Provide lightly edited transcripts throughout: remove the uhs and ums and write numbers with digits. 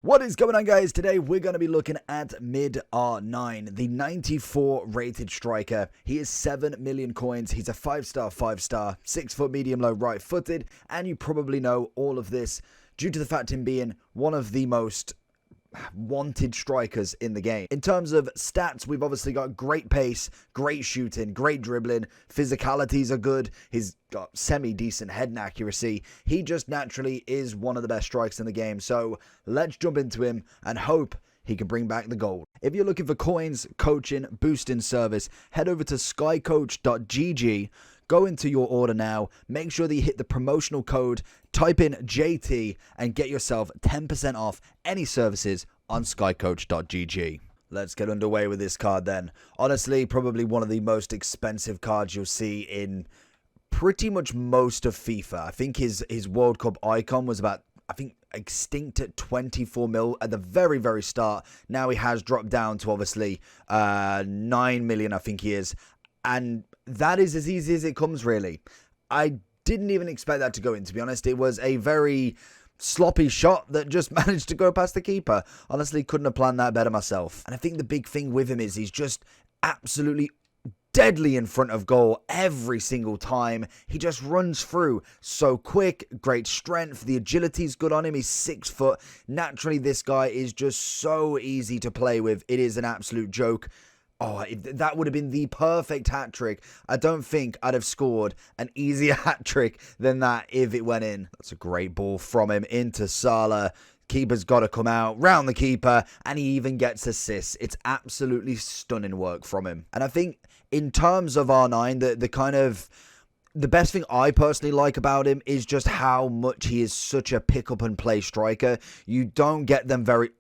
What is going on, guys? Today we're going to be looking at mid R9, the 94 rated striker. He is 7 million coins. He's a 5-star, 6-foot medium low right footed, and you probably know all of this due to the fact him being one of the most wanted strikers in the game. In terms of stats, we've obviously got great pace, great shooting, great dribbling, physicalities are good, he's got semi-decent head and accuracy. He just naturally is one of the best strikers in the game, so let's jump into him and hope he can bring back the gold. If you're looking for coins, coaching, boosting service, head over to skycoach.gg. Go into your order now, make sure that you hit the promotional code, type in JT, and get yourself 10% off any services on skycoach.gg. Let's get underway with this card then. Honestly, probably one of the most expensive cards you'll see in pretty much most of FIFA. I think his World Cup icon was about, extinct at 24 mil at the very, very start. Now he has dropped down to obviously 9 million, I think he is. And that is as easy as it comes, really. I didn't even expect that to go in, to be honest. It was a very sloppy shot that just managed to go past the keeper. Honestly, couldn't have planned that better myself. And I think the big thing with him is he's just absolutely deadly in front of goal every single time. He just runs through so quick, great strength, the agility's good on him, he's 6 foot. Naturally, this guy is just so easy to play with. It is an absolute joke. Oh, that would have been the perfect hat-trick. I don't think I'd have scored an easier hat-trick than that if it went in. That's a great ball from him into Salah. Keeper's got to come out, round the keeper, and he even gets assists. It's absolutely stunning work from him. And I think in terms of R9, the best thing I personally like about him is just how much he is such a pick-up-and-play striker. You don't get them very...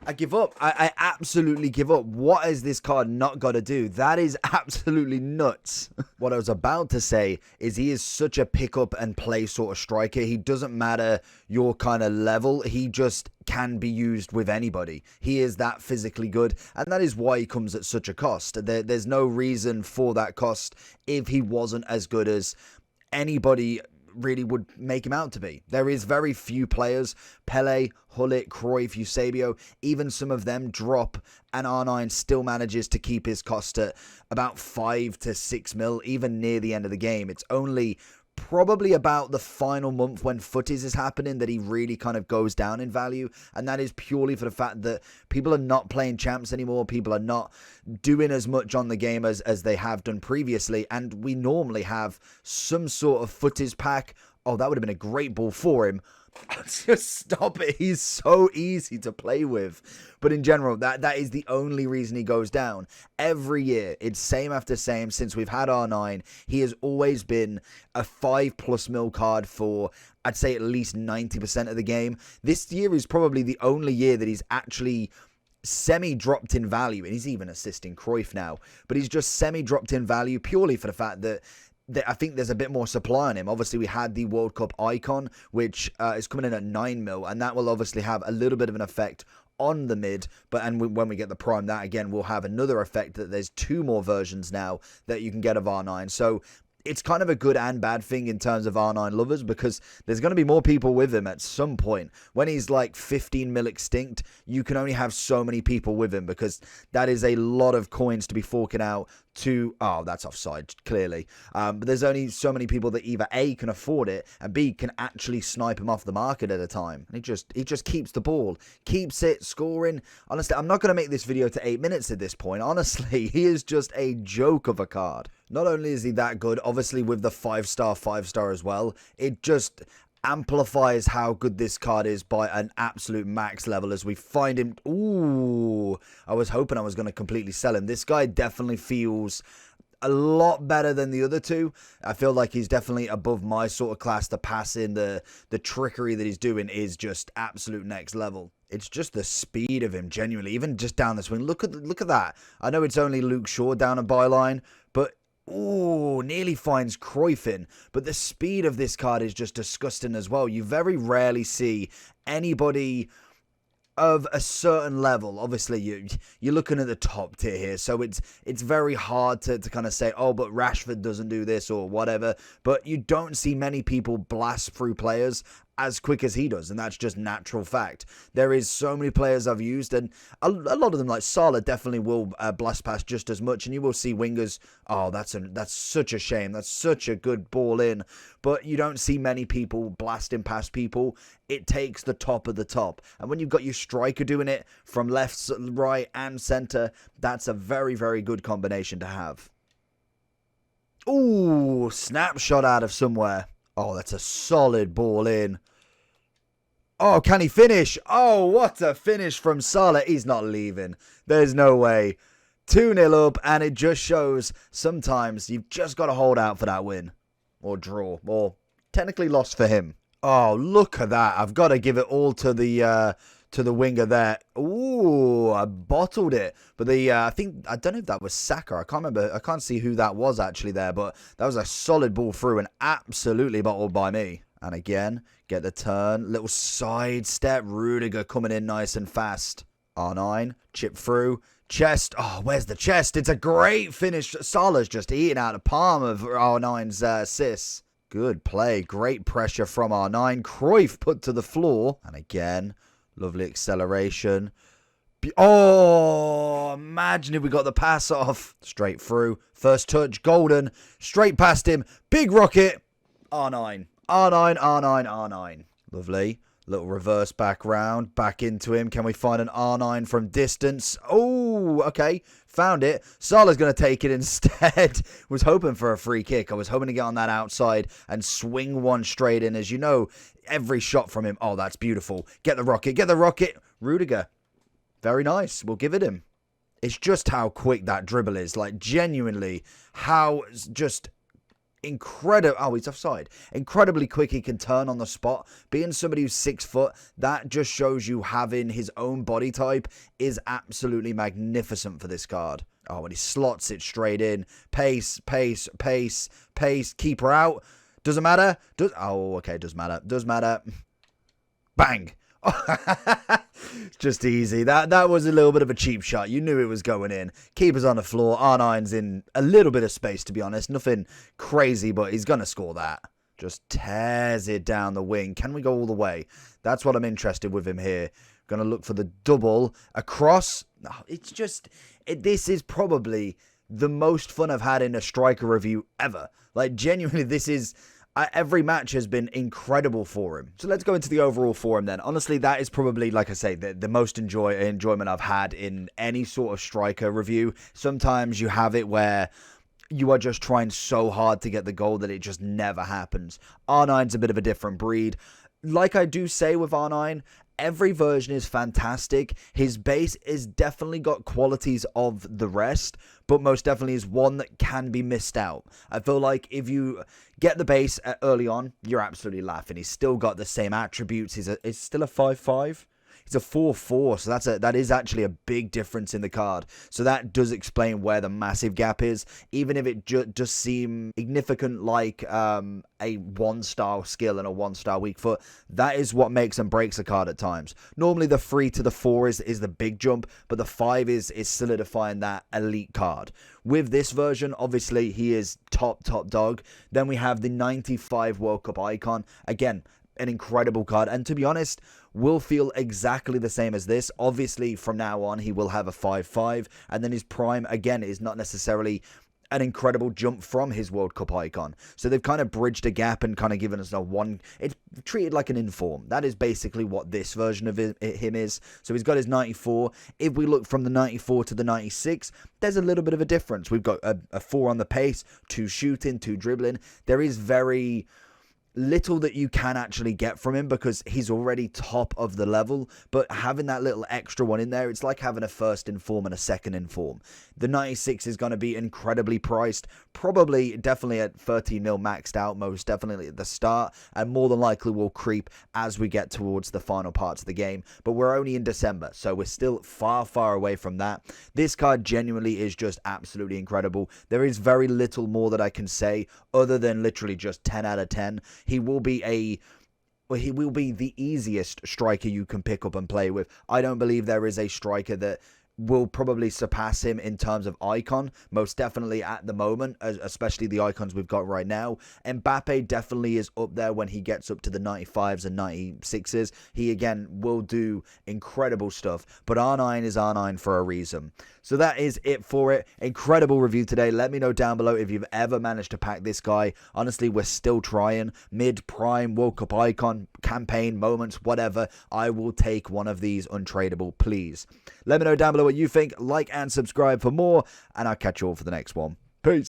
I give up. I absolutely give up. What has this card not got to do? That is absolutely nuts. What I was about to say is he is such a pick up and play sort of striker. He doesn't matter your kind of level. He just can be used with anybody. He is that physically good, and that is why he comes at such a cost. There's no reason for that cost if he wasn't as good as anybody really would make him out to be. There is very few players, Pele, Hullet, Cruyff, Eusebio, even some of them drop, and R9 still manages to keep his cost at about 5 to 6 mil, even near the end of the game. It's only probably about the final month when footies is happening that he really kind of goes down in value, and that is purely for the fact that people are not playing champs anymore. People are not doing as much on the game as they have done previously, and we normally have some sort of footies pack. Oh, that would have been a great ball for him. Just stop it. He's so easy to play with. But in general, that is the only reason he goes down. Every year, it's same after same since we've had R9. He has always been a 5+ mil card for, I'd say, at least 90% of the game. This year is probably the only year that he's actually semi-dropped in value. And he's even assisting Cruyff now. But he's just semi-dropped in value purely for the fact that I think there's a bit more supply on him. Obviously, we had the World Cup icon, which is coming in at 9 mil, and that will obviously have a little bit of an effect on the mid, when we get the prime, that again will have another effect that there's 2 more versions now that you can get of R9. So it's kind of a good and bad thing in terms of R9 lovers, because there's going to be more people with him at some point. When he's like 15 mil extinct, you can only have so many people with him, because that is a lot of coins to be forking out to... Oh, that's offside, clearly. But there's only so many people that either A, can afford it, and B, can actually snipe him off the market at a time. And he just keeps the ball, keeps it, scoring. Honestly, I'm not going to make this video to 8 minutes at this point. Honestly, he is just a joke of a card. Not only is he that good, obviously with the 5-star as well, it just amplifies how good this card is by an absolute max level as we find him. Ooh, I was hoping I was going to completely sell him. This guy definitely feels a lot better than the other two. I feel like he's definitely above my sort of class. The passing, the trickery that he's doing is just absolute next level. It's just the speed of him, genuinely, even just down the swing. Look at that. I know it's only Luke Shaw down a byline, but ooh, nearly finds Cruyff in. But the speed of this card is just disgusting as well. You very rarely see anybody of a certain level. Obviously, you're looking at the top tier here, so it's very hard to kind of say, oh, but Rashford doesn't do this or whatever. But you don't see many people blast through players. as quick as he does, and that's just natural fact. There is so many players I've used, and a lot of them, like Salah, definitely will blast past just as much, and you will see wingers, oh, that's such a shame, that's such a good ball in, but you don't see many people blasting past people. It takes the top of the top, and when you've got your striker doing it from left, right, and centre, that's a very, very good combination to have. Ooh, snapshot out of somewhere. Oh, that's a solid ball in. Oh, can he finish? Oh, what a finish from Salah. He's not leaving. There's no way. 2-0 up, and it just shows sometimes you've just got to hold out for that win. Or draw. Or technically lost for him. Oh, look at that. I've got to give it all to the winger there. Ooh, I bottled it. But I don't know if that was Saka. I can't remember. I can't see who that was actually there. But that was a solid ball through and absolutely bottled by me. And again, get the turn. Little side step. Rudiger coming in nice and fast. R9, chip through. Chest. Oh, where's the chest? It's a great finish. Salah's just eating out the palm of R9's assists. Good play. Great pressure from R9. Cruyff put to the floor. And again, lovely acceleration. Oh, imagine if we got the pass off. Straight through. First touch. Golden. Straight past him. Big rocket. R9. R9, R9, R9. Lovely. Little reverse back round. Back into him. Can we find an R9 from distance? Oh, okay. Found it. Salah's going to take it instead. Was hoping for a free kick. I was hoping to get on that outside and swing one straight in. As you know, every shot from him. Oh, that's beautiful. Get the rocket. Get the rocket. Rudiger. Very nice. We'll give it him. It's just how quick that dribble is. Like, genuinely, how just incredible. Oh, he's offside. Incredibly quick he can turn on the spot. Being somebody who's 6 foot, that just shows you having his own body type is absolutely magnificent for this card. Oh, and he slots it straight in. Pace, pace, pace, pace. Keeper out. Doesn't matter. Oh, okay, does matter. Does matter. Bang. Just easy. That was a little bit of a cheap shot. You knew it was going in. Keeper's on the floor. R9's in a little bit of space, to be honest. Nothing crazy, but he's going to score that. Just tears it down the wing. Can we go all the way? That's what I'm interested with him here. Going to look for the double. Across. It's just... this is probably the most fun I've had in a striker review ever. Like, genuinely, this is... every match has been incredible for him. So let's go into the overall for him then. Honestly, that is probably, like I say, the most enjoyment I've had in any sort of striker review. Sometimes you have it where you are just trying so hard to get the goal that it just never happens. R9's a bit of a different breed. Like I do say with R9, every version is fantastic. His base is definitely got qualities of the rest, but most definitely is one that can be missed out. I feel like if you get the base early on, you're absolutely laughing. He's still got the same attributes. He's still a 5'5". He's a 4'4", so that is actually a big difference in the card. So that does explain where the massive gap is, even if it just seem significant like a 1-star skill and a 1-star weak foot. That is what makes and breaks a card at times. Normally the 3 to the 4 is the big jump, but the 5 is solidifying that elite card. With this version, obviously he is top dog. Then we have the 95 World Cup icon. Again, an incredible card, and to be honest, will feel exactly the same as this. Obviously, from now on, he will have a 5'5", and then his prime, again, is not necessarily an incredible jump from his World Cup icon. So they've kind of bridged a gap and kind of given us it's treated like an inform. That is basically what this version of him is. So he's got his 94. If we look from the 94 to the 96, there's a little bit of a difference. We've got a 4 on the pace, 2 shooting, 2 dribbling. There is very little that you can actually get from him because he's already top of the level, but having that little extra one in there, it's like having a first inform and a second inform. The 96 is going to be incredibly priced, probably definitely at 13 mil maxed out, most definitely at the start, and more than likely will creep as we get towards the final parts of the game, but we're only in December, so we're still far away from that. This card genuinely is just absolutely incredible. There is very little more that I can say other than literally just 10 out of 10. He will be the easiest striker you can pick up and play with. I don't believe there is a striker that will probably surpass him in terms of icon, most definitely at the moment, especially the icons we've got right now. Mbappe definitely is up there when he gets up to the 95s and 96s. He again will do incredible stuff, but R9 is R9 for a reason. So that is it for it. Incredible review today. Let me know down below if you've ever managed to pack this guy. Honestly, we're still trying. Mid, prime, World Cup icon, campaign, moments, whatever. I will take one of these untradeable, please. Let me know down below what you think. Like and subscribe for more, and I'll catch you all for the next one. Peace.